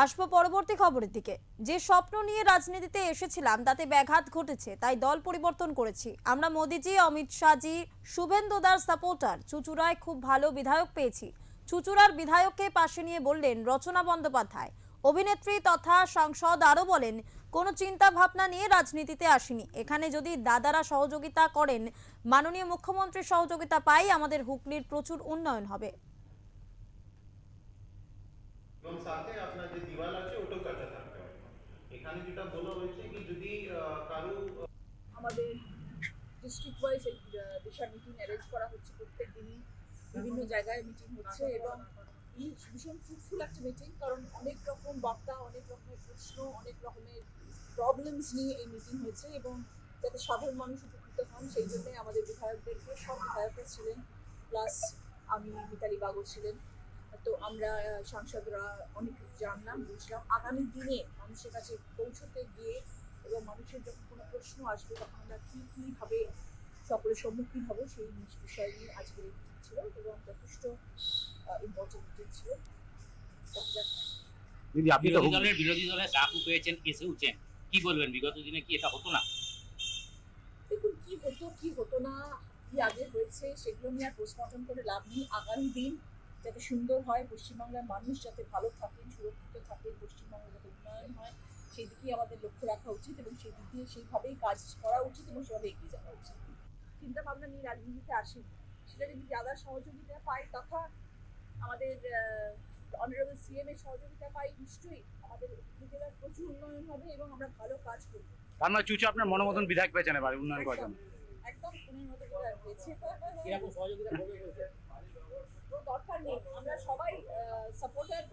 আসবো পরবর্তী খবরের দিকে। যে স্বপ্ন নিয়ে রাজনীতিতে এসেছিলাম তাতে ব্যাঘাত ঘটেছে, তাই দল পরিবর্তন করেছি। আমরা মোদিজি, অমিত শাহজি, শুভেন্দুদার সাপোর্টার। চুচুড়ায় খুব ভালো বিধায়ক পেয়েছি। চুচুড়ার বিধায়ককে পাশে নিয়ে বললেন রচনা বন্দ্যোপাধ্যায়। অভিনেত্রী তথা সাংসদ আরও বলেন, কোনো চিন্তা ভাবনা নিয়ে রাজনীতিতে আসিনি। এখানে যদি দাদারা সহযোগিতা করেন, মাননীয় মুখ্যমন্ত্রীর সহযোগিতা পাই, আমাদের হুগলির প্রচুর উন্নয়ন হবে। এবং সাথে আপনার যে দিওয়াল আছে ওটাও কাঁচা থাকতে হবে। এখানে যেটা বলা হয়েছে কি যদি কারো আমাদের ডিস্ট্রিক্ট ওয়াইজ দিশা মিটিং অ্যারেঞ্জ করা হচ্ছে প্রত্যেক দিনই, বিভিন্ন জায়গায় মিটিং হচ্ছে এবং ভীষণ ফ্রুটফুল একটা মিটিং, কারণ অনেক রকম বক্তা, অনেক রকমের প্রশ্ন, অনেক রকমের প্রবলেমস নিয়ে এই মিটিং হয়েছে এবং যাতে সাধারণ মানুষ উপকৃত হন সেই জন্যে আমাদের বিধায়কদেরকে, সব বিধায়করা ছিলেন, প্লাস আমি মিতালি বাগো ছিলেন। তো আমরা সাংসদরা অনেক কিছু জানলাম, বুঝলাম, আগামী দিনে মানুষের কাছে পৌঁছতে গিয়ে এবং মানুষের যখন কোনো প্রশ্ন আসবে তখন আমরা কীভাবে সকলের সম্মুখীন হব সেই বিষয় নিয়ে আজকের এই মিটিং ছিল এবং যথেষ্ট ইম্পর্টেন্ট মিটিং ছিল। দিদি, আপনি তো বিরোধী দলের ডাকু পেয়েছেন, এসেওছেন, কি বলবেন? বিগত দিনে কি এটা হতো না? দেখুন, কি হতো না, কি আগে হয়েছে সেগুলো নিয়ে আর পোস্টমর্টম করে লাভ নেই। আগামী দিন যাতে সুন্দর হয়, পশ্চিমবাংলার মানুষ যাতে ভালো থাকেন, সুরক্ষিত থাকেন, পশ্চিমবঙ্গে যাতে উন্নয়ন হয়, সেই দিকেই আমাদের লক্ষ্য রাখা উচিত এবং সেই দিক দিয়ে সেইভাবেই কাজ করা উচিত এবং সেভাবে এগিয়ে যাওয়া উচিত। চিন্তা ভাবনা নিয়ে রাজনীতিতে আসি, সেটা যদি দাদার সহযোগিতা পাই তথা আমাদের অনারেবল সিএম এর সহযোগিতা পাই, নিশ্চয়ই আমাদের জেলার প্রচুর উন্নয়ন হবে এবং আমরা ভালো কাজ করবো। তার মানে চুচু আপনার মনোমতন বিধায়ক পেয়েছেন এবার উন্নয়ন করার জন্য। একদম উনি মতো করে পেয়েছে। কিরকম সহযোগিতা করবে বলতে? কোনো দরকার নেই, আমরা সবাই সাপোর্টার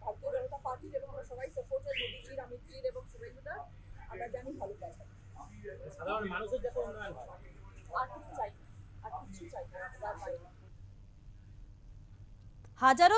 ভারতীয় জনতা পার্টির এবং আমরা সবাই সাপোর্টার মোদিজির, অমিতজির এবং শুভেন্দুদার। আমরা জানি ভালো কাজ হবে। সাধারণ মানুষের যাতে উন্নয়ন হয়। আর কিছু চাই না, আর কিছু চাই না, হাজারো